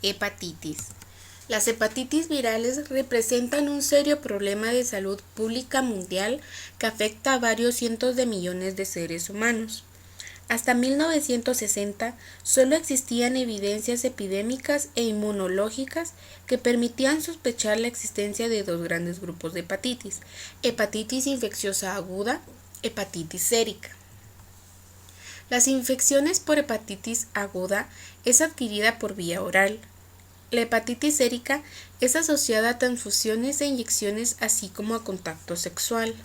Hepatitis. Las hepatitis virales representan un serio problema de salud pública mundial que afecta a varios cientos de millones de seres humanos. Hasta 1960 solo existían evidencias epidémicas e inmunológicas que permitían sospechar la existencia de dos grandes grupos de hepatitis: hepatitis infecciosa aguda, hepatitis sérica. Las infecciones por hepatitis aguda es adquirida por vía oral. La hepatitis sérica es asociada a transfusiones e inyecciones, así como a contacto sexual.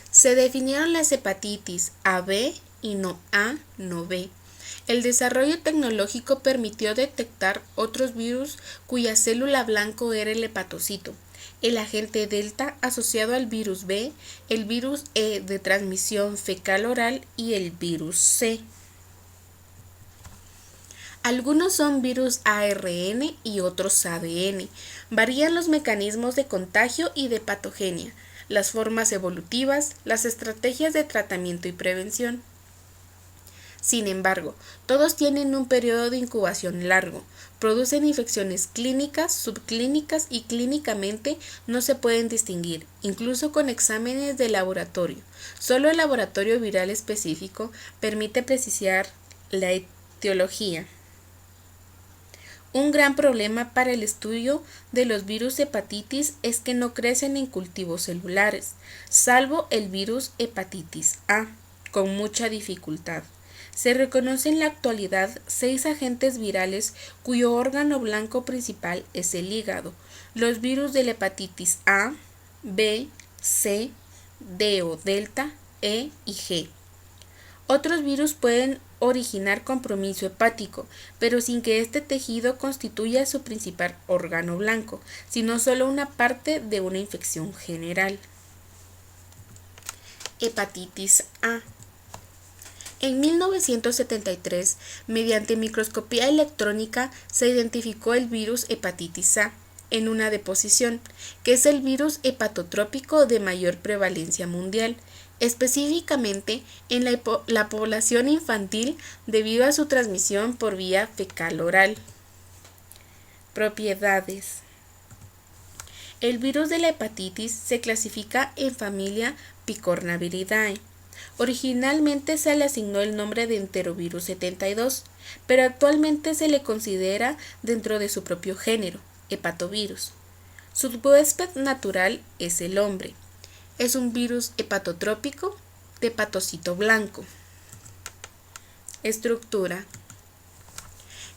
Se definieron las hepatitis AB y no A, no B. El desarrollo tecnológico permitió detectar otros virus cuya célula blanco era el hepatocito, el agente delta asociado al virus B, el virus E de transmisión fecal-oral y el virus C. Algunos son virus ARN y otros ADN. Varían los mecanismos de contagio y de patogenia, las formas evolutivas, las estrategias de tratamiento y prevención. Sin embargo, todos tienen un periodo de incubación largo, producen infecciones clínicas, subclínicas y clínicamente no se pueden distinguir, incluso con exámenes de laboratorio. Solo el laboratorio viral específico permite precisar la etiología. Un gran problema para el estudio de los virus hepatitis es que no crecen en cultivos celulares, salvo el virus hepatitis A, con mucha dificultad. Se reconocen en la actualidad 6 agentes virales cuyo órgano blanco principal es el hígado: los virus de la hepatitis A, B, C, D o delta, E y G. Otros virus pueden originar compromiso hepático, pero sin que este tejido constituya su principal órgano blanco, sino solo una parte de una infección general. Hepatitis A. En 1973, mediante microscopía electrónica, se identificó el virus hepatitis A en una deposición, que es el virus hepatotrópico de mayor prevalencia mundial, específicamente en la población infantil debido a su transmisión por vía fecal-oral. Propiedades. El virus de la hepatitis se clasifica en familia Picornaviridae. Originalmente se le asignó el nombre de enterovirus 72, pero actualmente se le considera dentro de su propio género, hepatovirus. Su huésped natural es el hombre. Es un virus hepatotrópico de hepatocito blanco. Estructura.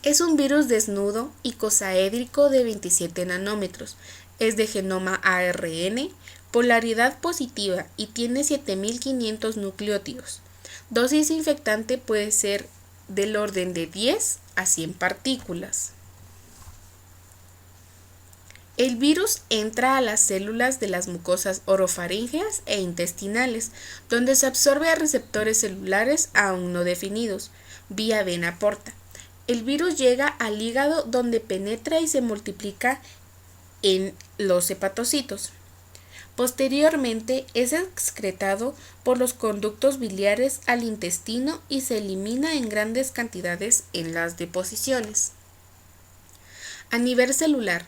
Es un virus desnudo icosaédrico de 27 nanómetros. Es de genoma ARN, polaridad positiva y tiene 7500 nucleótidos. Dosis infectante puede ser del orden de 10 a 100 partículas. El virus entra a las células de las mucosas orofaríngeas e intestinales, donde se absorbe a receptores celulares aún no definidos, vía vena porta. El virus llega al hígado, donde penetra y se multiplica en los hepatocitos. Posteriormente es excretado por los conductos biliares al intestino y se elimina en grandes cantidades en las deposiciones. A nivel celular,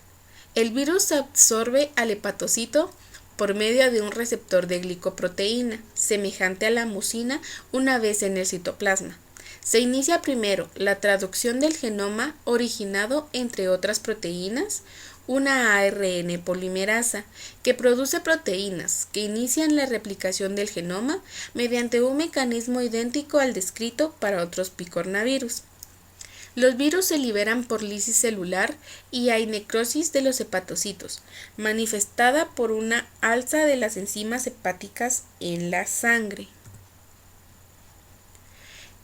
el virus se absorbe al hepatocito por medio de un receptor de glicoproteína, semejante a la mucina, una vez en el citoplasma. Se inicia primero la traducción del genoma, originado, entre otras proteínas, una ARN polimerasa que produce proteínas que inician la replicación del genoma mediante un mecanismo idéntico al descrito para otros picornavirus. Los virus se liberan por lisis celular y hay necrosis de los hepatocitos, manifestada por una alza de las enzimas hepáticas en la sangre.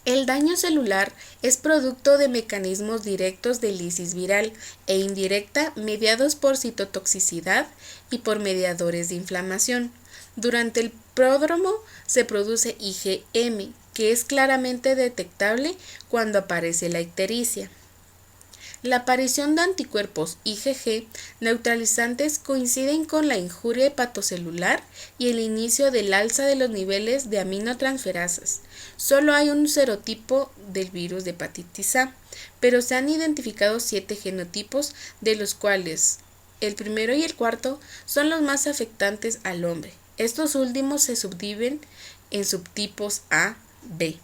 El daño celular es producto de mecanismos directos de lisis viral e indirecta mediados por citotoxicidad y por mediadores de inflamación. Durante el pródromo se produce IgM, que es claramente detectable cuando aparece la ictericia. La aparición de anticuerpos IgG neutralizantes coinciden con la injuria hepatocelular y el inicio del alza de los niveles de aminotransferasas. Solo hay un serotipo del virus de hepatitis A, pero se han identificado 7 genotipos, de los cuales el primero y el cuarto son los más afectantes al hombre. Estos últimos se subdividen en subtipos A, B,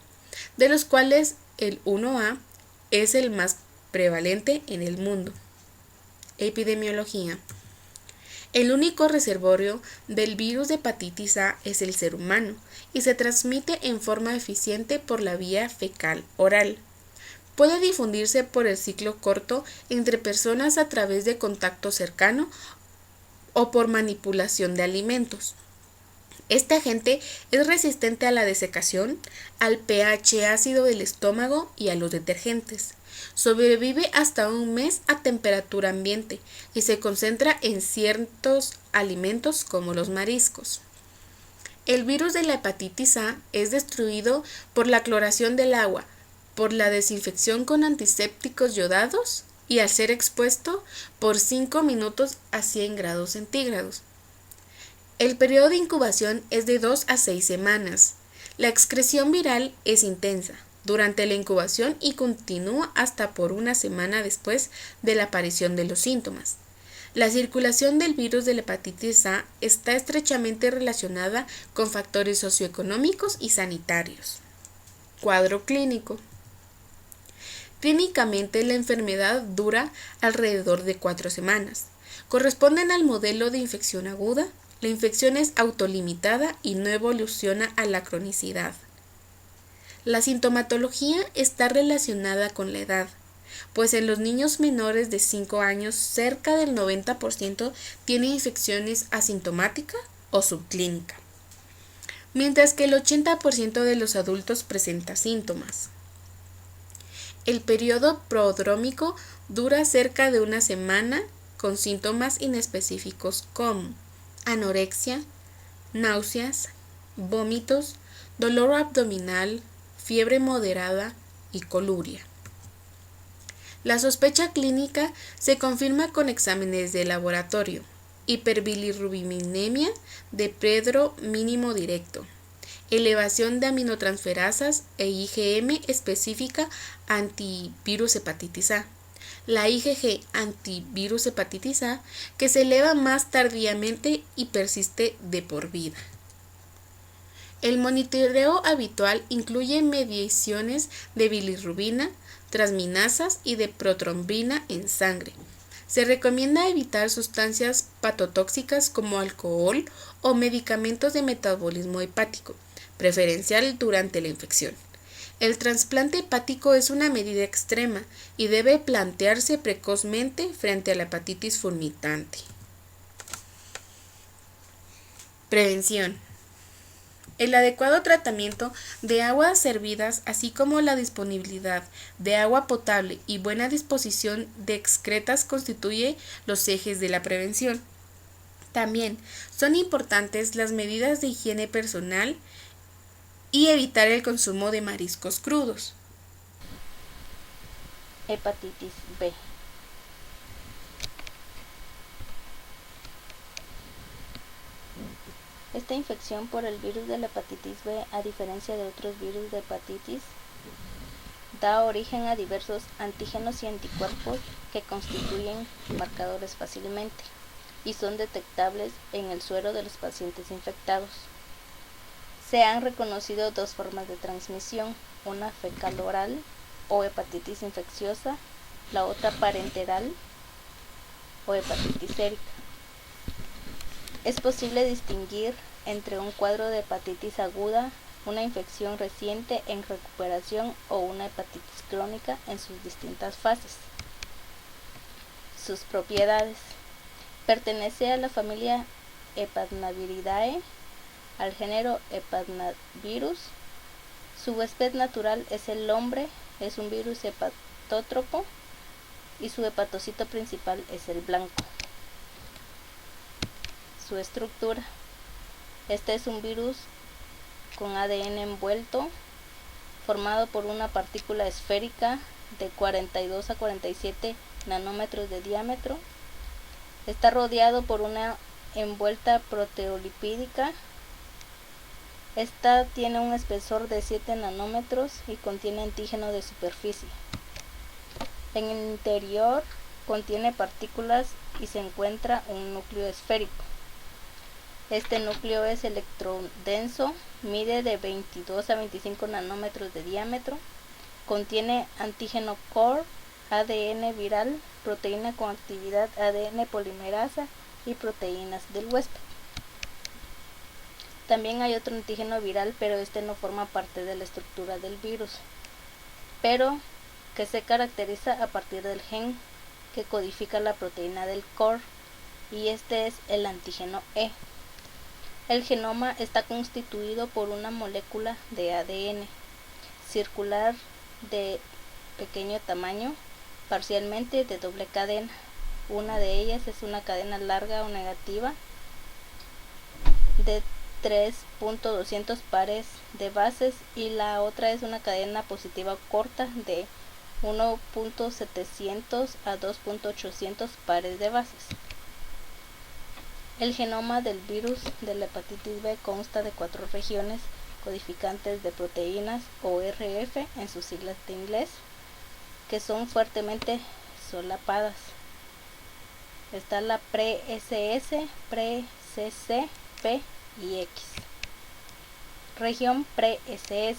de los cuales el 1A es el más prevalente en el mundo. Epidemiología. El único reservorio del virus de hepatitis A es el ser humano y se transmite en forma eficiente por la vía fecal oral. Puede difundirse por el ciclo corto entre personas a través de contacto cercano o por manipulación de alimentos. Este agente es resistente a la desecación, al pH ácido del estómago y a los detergentes. Sobrevive hasta un mes a temperatura ambiente y se concentra en ciertos alimentos como los mariscos. El virus de la hepatitis A es destruido por la cloración del agua, por la desinfección con antisépticos yodados y al ser expuesto por 5 minutos a 100 grados centígrados. El periodo de incubación es de 2 a 6 semanas. La excreción viral es intensa durante la incubación y continúa hasta por una semana después de la aparición de los síntomas. La circulación del virus de la hepatitis A está estrechamente relacionada con factores socioeconómicos y sanitarios. Cuadro clínico. Clínicamente, la enfermedad dura alrededor de 4 semanas. Corresponden al modelo de infección aguda. La infección es autolimitada y no evoluciona a la cronicidad. La sintomatología está relacionada con la edad, pues en los niños menores de 5 años cerca del 90% tiene infecciones asintomática o subclínica, mientras que el 80% de los adultos presenta síntomas. El periodo prodrómico dura cerca de una semana con síntomas inespecíficos como anorexia, náuseas, vómitos, dolor abdominal, fiebre moderada y coluria. La sospecha clínica se confirma con exámenes de laboratorio: hiperbilirrubinemia de Pedro mínimo directo, elevación de aminotransferasas e IgM específica antivirus hepatitis A. La IgG antivirus hepatitis A, que se eleva más tardíamente y persiste de por vida. El monitoreo habitual incluye mediciones de bilirrubina, transminasas y de protrombina en sangre. Se recomienda evitar sustancias patotóxicas como alcohol o medicamentos de metabolismo hepático, preferencial durante la infección. El trasplante hepático es una medida extrema y debe plantearse precozmente frente a la hepatitis fulminante. Prevención. El adecuado tratamiento de aguas servidas, así como la disponibilidad de agua potable y buena disposición de excretas constituye los ejes de la prevención. También son importantes las medidas de higiene personal y evitar el consumo de mariscos crudos. Hepatitis B. Esta infección por el virus de la hepatitis B, a diferencia de otros virus de hepatitis, da origen a diversos antígenos y anticuerpos que constituyen marcadores fácilmente y son detectables en el suero de los pacientes infectados. Se han reconocido 2 formas de transmisión, una fecal oral o hepatitis infecciosa, la otra parenteral o hepatitis sérica. Es posible distinguir entre un cuadro de hepatitis aguda, una infección reciente en recuperación o una hepatitis crónica en sus distintas fases. Sus propiedades. Pertenece a la familia Hepatnaviridae, al género Hepatnavirus. Su huésped natural es el hombre, es un virus hepatótropo y su hepatocito principal es el blanco. Su estructura. Este es un virus con ADN envuelto, formado por una partícula esférica de 42 a 47 nanómetros de diámetro. Está rodeado por una envuelta proteolipídica. Esta tiene un espesor de 7 nanómetros y contiene antígeno de superficie. En el interior contiene partículas y se encuentra un núcleo esférico. Este núcleo es electrodenso, mide de 22 a 25 nanómetros de diámetro, contiene antígeno core, ADN viral, proteína con actividad ADN polimerasa y proteínas del huésped. También hay otro antígeno viral, pero este no forma parte de la estructura del virus, pero que se caracteriza a partir del gen que codifica la proteína del core, y este es el antígeno E. El genoma está constituido por una molécula de ADN circular de pequeño tamaño, parcialmente de doble cadena. Una de ellas es una cadena larga o negativa de 3.200 pares de bases y la otra es una cadena positiva corta de 1.700 a 2.800 pares de bases. El genoma del virus de la hepatitis B consta de 4 regiones codificantes de proteínas o RF en sus siglas de inglés, que son fuertemente solapadas. Está la pre-SS, pre-CC, P y X. Región pre-SS.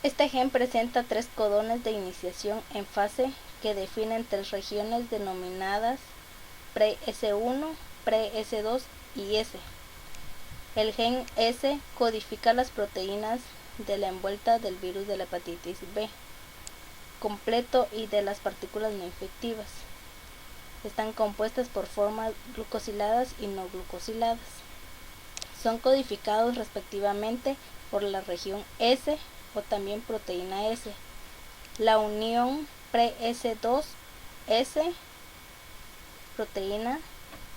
Este gen presenta 3 codones de iniciación en fase que definen 3 regiones denominadas pre-S1, pre-S2 y S. El gen S codifica las proteínas de la envuelta del virus de la hepatitis B completo y de las partículas no infectivas. Están compuestas por formas glucosiladas y no glucosiladas. Son codificados respectivamente por la región S o también proteína S, la unión pre-S2-S, proteína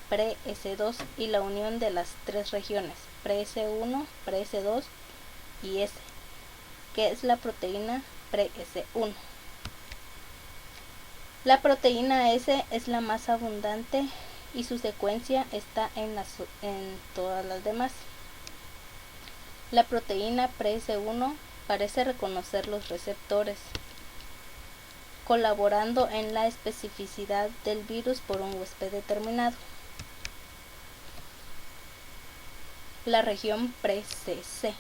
pre-S2 y la unión de las 3 regiones pre-S1, pre-S2 y S, que es la proteína pre-S1. La proteína S es la más abundante y su secuencia está en todas las demás. La proteína pre-S1 parece reconocer los receptores, colaborando en la especificidad del virus por un huésped determinado. La región pre-CC.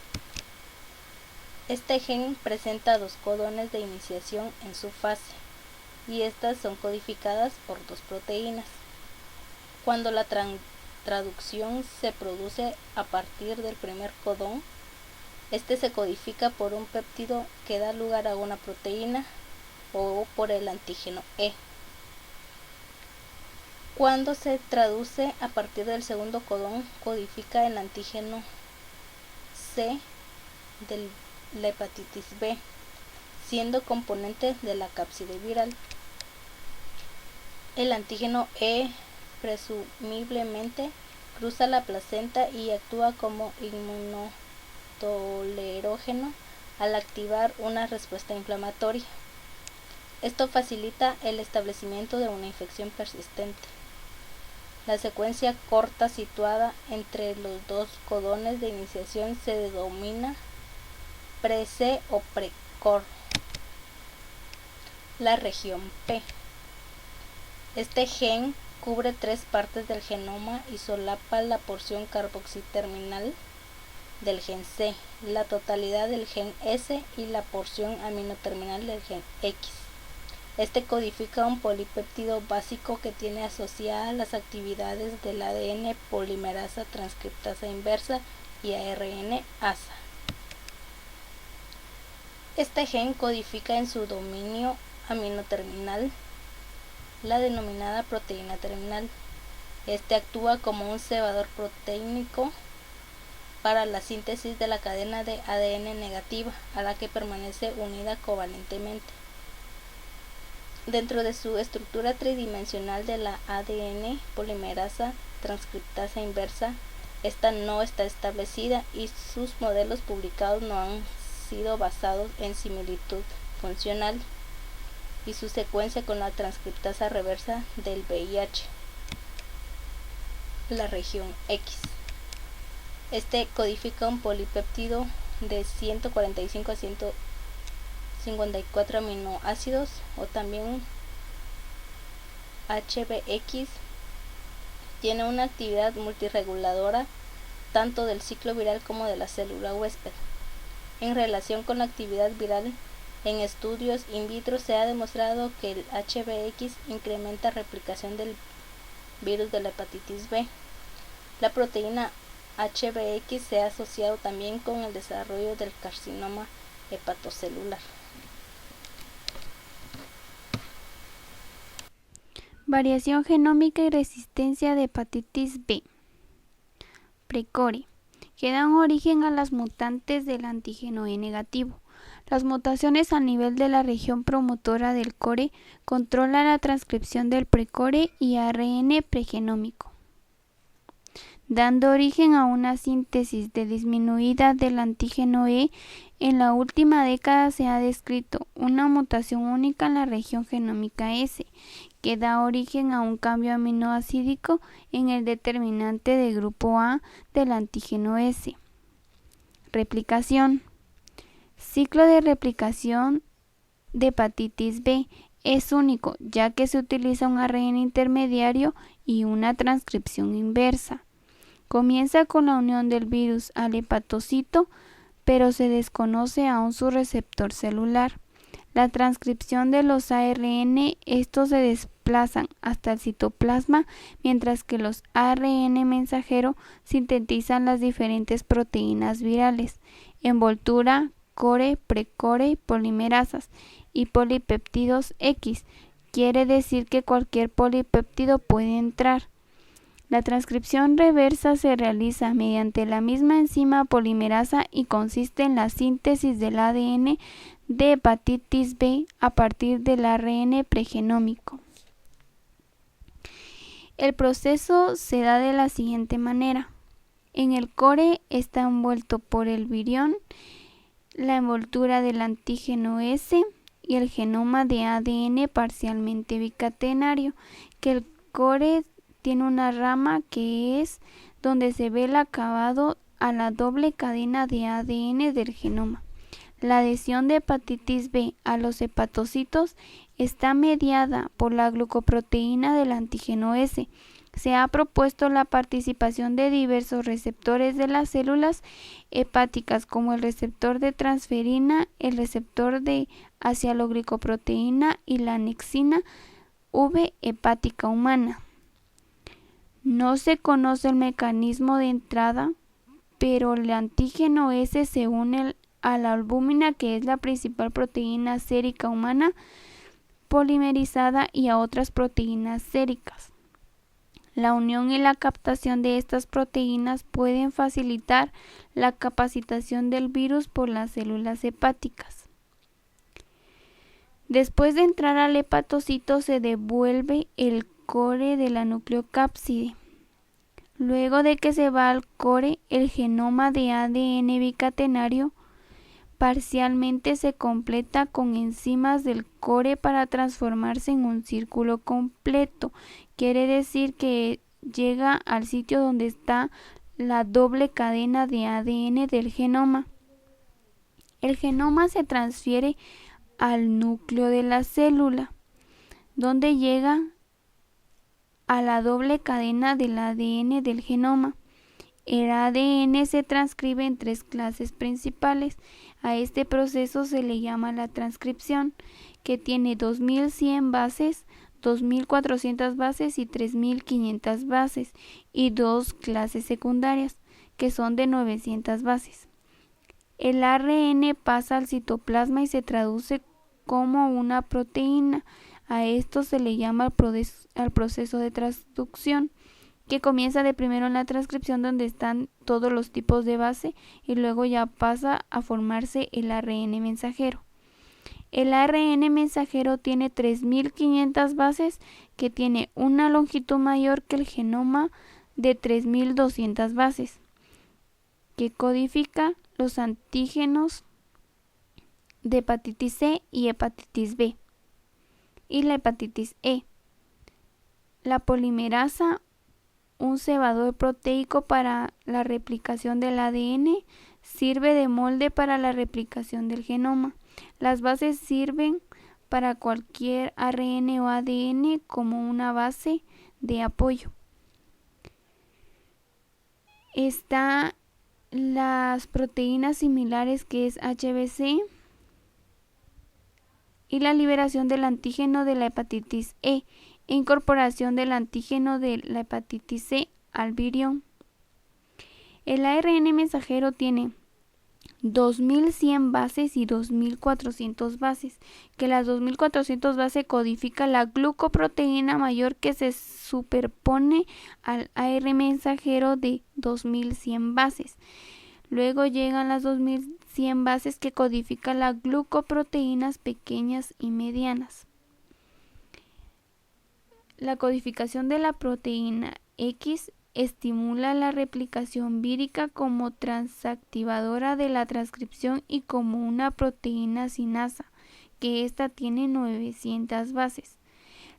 Este gen presenta 2 codones de iniciación en su fase, y estas son codificadas por 2 proteínas. Cuando la traducción se produce a partir del primer codón, este se codifica por un péptido que da lugar a una proteína o por el antígeno E. Cuando se traduce a partir del segundo codón, codifica el antígeno C de la hepatitis B, siendo componente de la cápside viral. El antígeno E presumiblemente cruza la placenta y actúa como inmunotolerógeno al activar una respuesta inflamatoria. Esto facilita el establecimiento de una infección persistente. La secuencia corta situada entre los 2 codones de iniciación se denomina pre-C o pre-core. La región P. Este gen cubre 3 partes del genoma y solapa la porción carboxiterminal del gen C, la totalidad del gen S y la porción aminoterminal del gen X. Este codifica un polipéptido básico que tiene asociadas las actividades del ADN polimerasa transcriptasa inversa y ARN ASA. Este gen codifica en su dominio aminoterminal la denominada proteína terminal. Este actúa como un cebador proteínico para la síntesis de la cadena de ADN negativa, a la que permanece unida covalentemente. Dentro de su estructura tridimensional de la ADN polimerasa transcriptasa inversa, esta no está establecida y sus modelos publicados no han sido basados en similitud funcional. y su secuencia con la transcriptasa reversa del VIH, la región X. Este codifica un polipéptido de 145 a 154 aminoácidos, o también HBX. Tiene una actividad multireguladora tanto del ciclo viral como de la célula huésped. En relación con la actividad viral, en estudios in vitro se ha demostrado que el HBX incrementa replicación del virus de la hepatitis B. La proteína HBX se ha asociado también con el desarrollo del carcinoma hepatocelular. Variación genómica y resistencia de hepatitis B. Precore, que dan origen a las mutantes del antígeno E negativo. Las mutaciones a nivel de la región promotora del core controlan la transcripción del precore y ARN pregenómico, dando origen a una síntesis de disminuida del antígeno E. En la última década se ha descrito una mutación única en la región genómica S, que da origen a un cambio aminoácidico en el determinante de grupo A del antígeno S. Replicación. Ciclo de replicación de hepatitis B es único, ya que se utiliza un ARN intermediario y una transcripción inversa. Comienza con la unión del virus al hepatocito, pero se desconoce aún su receptor celular. La transcripción de los ARN, estos se desplazan hasta el citoplasma, mientras que los ARN mensajero sintetizan las diferentes proteínas virales, envoltura, core, precore, polimerasas y polipéptidos X. Quiere decir que cualquier polipéptido puede entrar. La transcripción reversa se realiza mediante la misma enzima polimerasa y consiste en la síntesis del ADN de hepatitis B a partir del ARN pregenómico. El proceso se da de la siguiente manera. En el core está envuelto por el virión, la envoltura del antígeno S y el genoma de ADN parcialmente bicatenario, que el core tiene una rama que es donde se ve el acabado a la doble cadena de ADN del genoma. La adhesión de hepatitis B a los hepatocitos está mediada por la glucoproteína del antígeno S. Se ha propuesto la participación de diversos receptores de las células hepáticas, como el receptor de transferina, el receptor de asialoglicoproteína y la anexina V hepática humana. No se conoce el mecanismo de entrada, pero el antígeno S se une a la albúmina, que es la principal proteína sérica humana polimerizada, y a otras proteínas séricas. La unión y la captación de estas proteínas pueden facilitar la capacitación del virus por las células hepáticas. Después de entrar al hepatocito se devuelve el core de la nucleocápside. Luego de que se va al core, el genoma de ADN bicatenario parcialmente se completa con enzimas del core para transformarse en un círculo completo. Quiere decir que llega al sitio donde está la doble cadena de ADN del genoma. El genoma se transfiere al núcleo de la célula, donde llega a la doble cadena del ADN del genoma. El ADN se transcribe en tres clases principales. A este proceso se le llama la transcripción, que tiene 2100 bases, 2400 bases y 3500 bases, y dos clases secundarias, que son de 900 bases. El ARN pasa al citoplasma y se traduce como una proteína. A esto se le llama al proceso de transducción, que comienza de primero en la transcripción, donde están todos los tipos de base, y luego ya pasa a formarse el ARN mensajero. El ARN mensajero tiene 3500 bases, que tiene una longitud mayor que el genoma de 3200 bases, que codifica los antígenos de hepatitis C y hepatitis B. y la hepatitis E. La polimerasa, un cebador proteico para la replicación del ADN, sirve de molde para la replicación del genoma. Las bases sirven para cualquier ARN o ADN como una base de apoyo. Están las proteínas similares, que es HBC, y la liberación del antígeno de la hepatitis E e incorporación del antígeno de la hepatitis C al virión. El ARN mensajero tiene 2100 bases y 2400 bases, que las 2400 bases codifica la glucoproteína mayor que se superpone al ARN mensajero de 2100 bases. Luego llegan las 2100 bases que codifican las glucoproteínas pequeñas y medianas. La codificación de la proteína X estimula la replicación vírica como transactivadora de la transcripción y como una proteína sinasa, que ésta tiene 900 bases.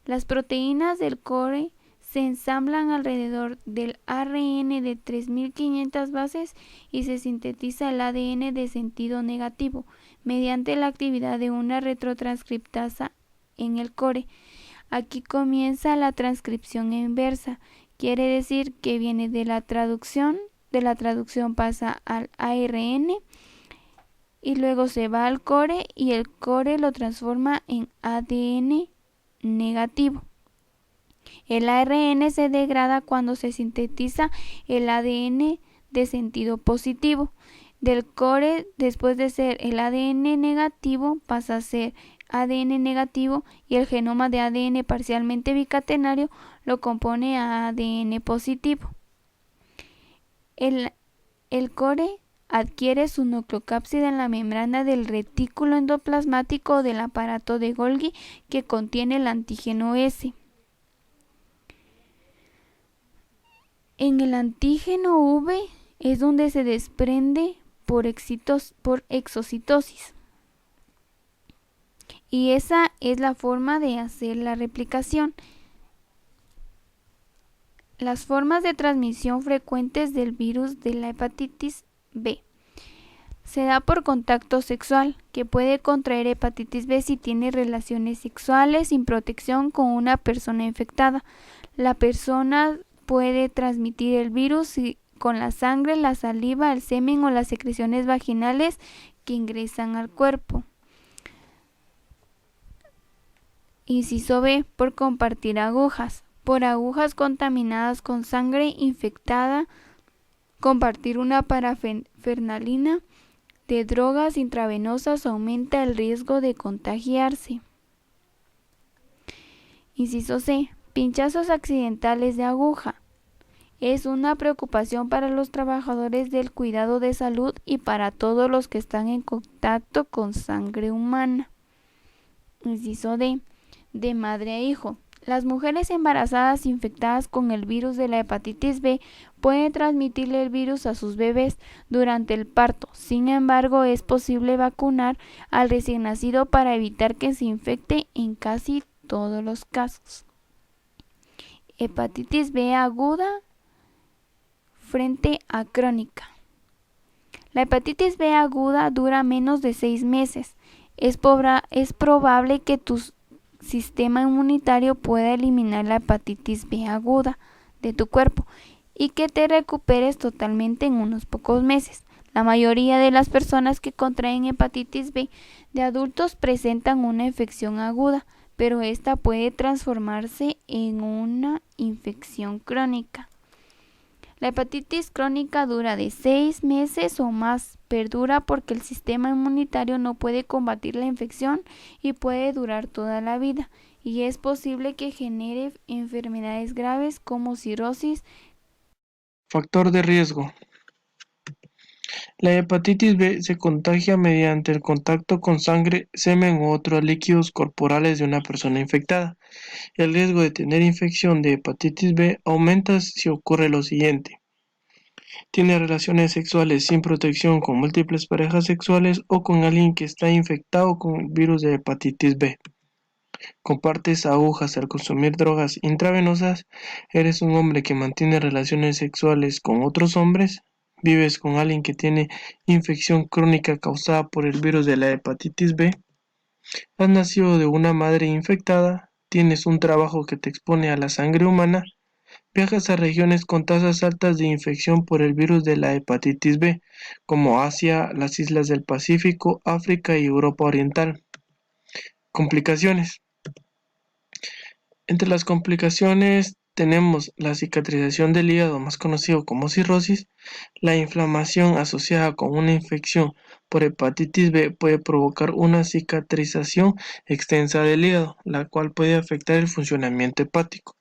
Las proteínas del core se ensamblan alrededor del ARN de 3500 bases y se sintetiza el ADN de sentido negativo mediante la actividad de una retrotranscriptasa en el core. Aquí comienza la transcripción inversa, quiere decir que viene de la traducción pasa al ARN y luego se va al core y el core lo transforma en ADN negativo. El ARN se degrada cuando se sintetiza el ADN de sentido positivo. Del core, después de ser el ADN negativo, pasa a ser ADN negativo y el genoma de ADN parcialmente bicatenario lo compone a ADN positivo. El core adquiere su nucleocápside en la membrana del retículo endoplasmático del aparato de Golgi que contiene el antígeno S. En el antígeno V es donde se desprende por exocitosis. Y esa es la forma de hacer la replicación. Las formas de transmisión frecuentes del virus de la hepatitis B. Se da por contacto sexual, que puede contraer hepatitis B si tiene relaciones sexuales sin protección con una persona infectada. La persona puede transmitir el virus con la sangre, la saliva, el semen o las secreciones vaginales que ingresan al cuerpo. Inciso B. Por compartir agujas. Por agujas contaminadas con sangre infectada. Compartir una parafernalina de drogas intravenosas aumenta el riesgo de contagiarse. Inciso C. Pinchazos accidentales de aguja. Es una preocupación para los trabajadores del cuidado de salud y para todos los que están en contacto con sangre humana. Inciso D. De madre a hijo. Las mujeres embarazadas infectadas con el virus de la hepatitis B pueden transmitirle el virus a sus bebés durante el parto. Sin embargo, es posible vacunar al recién nacido para evitar que se infecte en casi todos los casos. Hepatitis B aguda frente a crónica. La hepatitis B aguda dura menos de 6 meses. Es probable que tu sistema inmunitario pueda eliminar la hepatitis B aguda de tu cuerpo y que te recuperes totalmente en unos pocos meses. La mayoría de las personas que contraen hepatitis B de adultos presentan una infección aguda, pero esta puede transformarse en una infección crónica. La hepatitis crónica dura de 6 meses o más, perdura porque el sistema inmunitario no puede combatir la infección y puede durar toda la vida, y es posible que genere enfermedades graves como cirrosis. Factor de riesgo. La hepatitis B se contagia mediante el contacto con sangre, semen u otros líquidos corporales de una persona infectada. El riesgo de tener infección de hepatitis B aumenta si ocurre lo siguiente: tiene relaciones sexuales sin protección con múltiples parejas sexuales o con alguien que está infectado con el virus de hepatitis B. Compartes agujas al consumir drogas intravenosas, eres un hombre que mantiene relaciones sexuales con otros hombres, vives con alguien que tiene infección crónica causada por el virus de la hepatitis B, has nacido de una madre infectada, tienes un trabajo que te expone a la sangre humana, viajas a regiones con tasas altas de infección por el virus de la hepatitis B, como Asia, las islas del Pacífico, África y Europa Oriental. Complicaciones. Entre las complicaciones tenemos la cicatrización del hígado, más conocido como cirrosis. La inflamación asociada con una infección por hepatitis B puede provocar una cicatrización extensa del hígado, la cual puede afectar el funcionamiento hepático.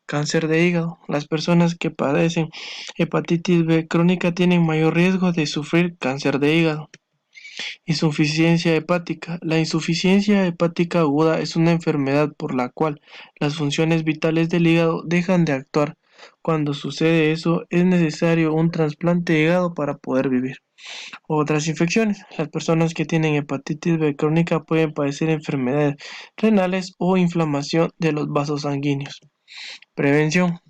Cáncer de hígado. Las personas que padecen hepatitis B crónica tienen mayor riesgo de sufrir cáncer de hígado. Insuficiencia hepática. La insuficiencia hepática aguda es una enfermedad por la cual las funciones vitales del hígado dejan de actuar. Cuando sucede eso, es necesario un trasplante de hígado para poder vivir. Otras infecciones. Las personas que tienen hepatitis B crónica pueden padecer enfermedades renales o inflamación de los vasos sanguíneos. Prevención.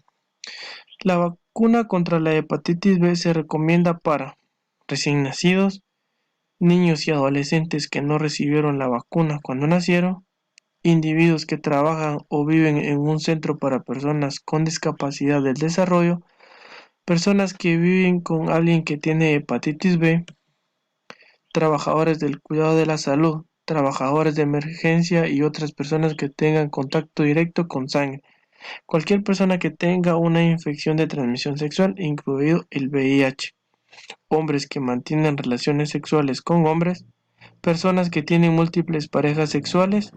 La vacuna contra la hepatitis B se recomienda para recién nacidos, niños y adolescentes que no recibieron la vacuna cuando nacieron, individuos que trabajan o viven en un centro para personas con discapacidad del desarrollo, personas que viven con alguien que tiene hepatitis B, trabajadores del cuidado de la salud, trabajadores de emergencia y otras personas que tengan contacto directo con sangre. Cualquier persona que tenga una infección de transmisión sexual, incluido el VIH. Hombres que mantienen relaciones sexuales con hombres, personas que tienen múltiples parejas sexuales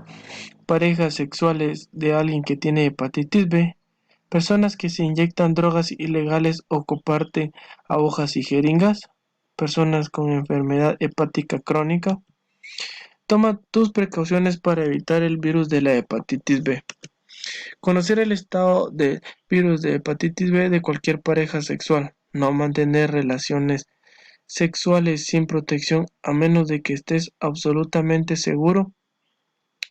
de alguien que tiene hepatitis B, personas que se inyectan drogas ilegales o comparten agujas y jeringas, personas con enfermedad hepática crónica. Toma tus precauciones para evitar el virus de la hepatitis B. Conocer el estado de virus de hepatitis B de cualquier pareja sexual. No mantener relaciones sexuales sin protección a menos de que estés absolutamente seguro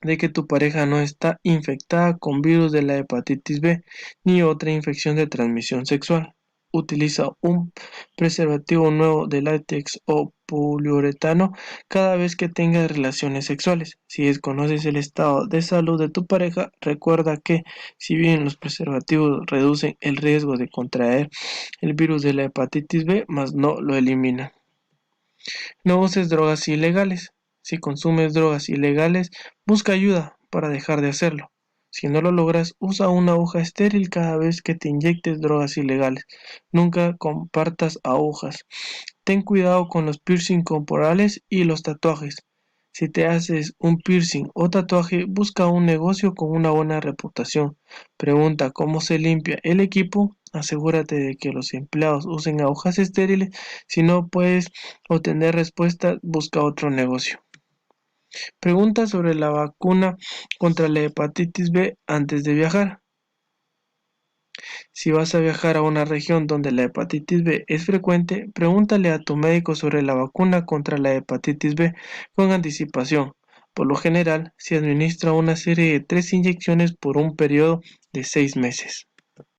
de que tu pareja no está infectada con virus de la hepatitis B ni otra infección de transmisión sexual. Utiliza un preservativo nuevo de látex o poliuretano cada vez que tengas relaciones sexuales. Si desconoces el estado de salud de tu pareja, recuerda que si bien los preservativos reducen el riesgo de contraer el virus de la hepatitis B, mas no lo eliminan. No uses drogas ilegales. Si consumes drogas ilegales, busca ayuda para dejar de hacerlo. Si no lo logras, usa una aguja estéril cada vez que te inyectes drogas ilegales. Nunca compartas agujas. Ten cuidado con los piercing corporales y los tatuajes. Si te haces un piercing o tatuaje, busca un negocio con una buena reputación. Pregunta cómo se limpia el equipo. Asegúrate de que los empleados usen agujas estériles. Si no puedes obtener respuesta, busca otro negocio. Pregunta sobre la vacuna contra la hepatitis B antes de viajar. Si vas a viajar a una región donde la hepatitis B es frecuente, pregúntale a tu médico sobre la vacuna contra la hepatitis B con anticipación. Por lo general, se administra una serie de 3 inyecciones por un periodo de 6 meses.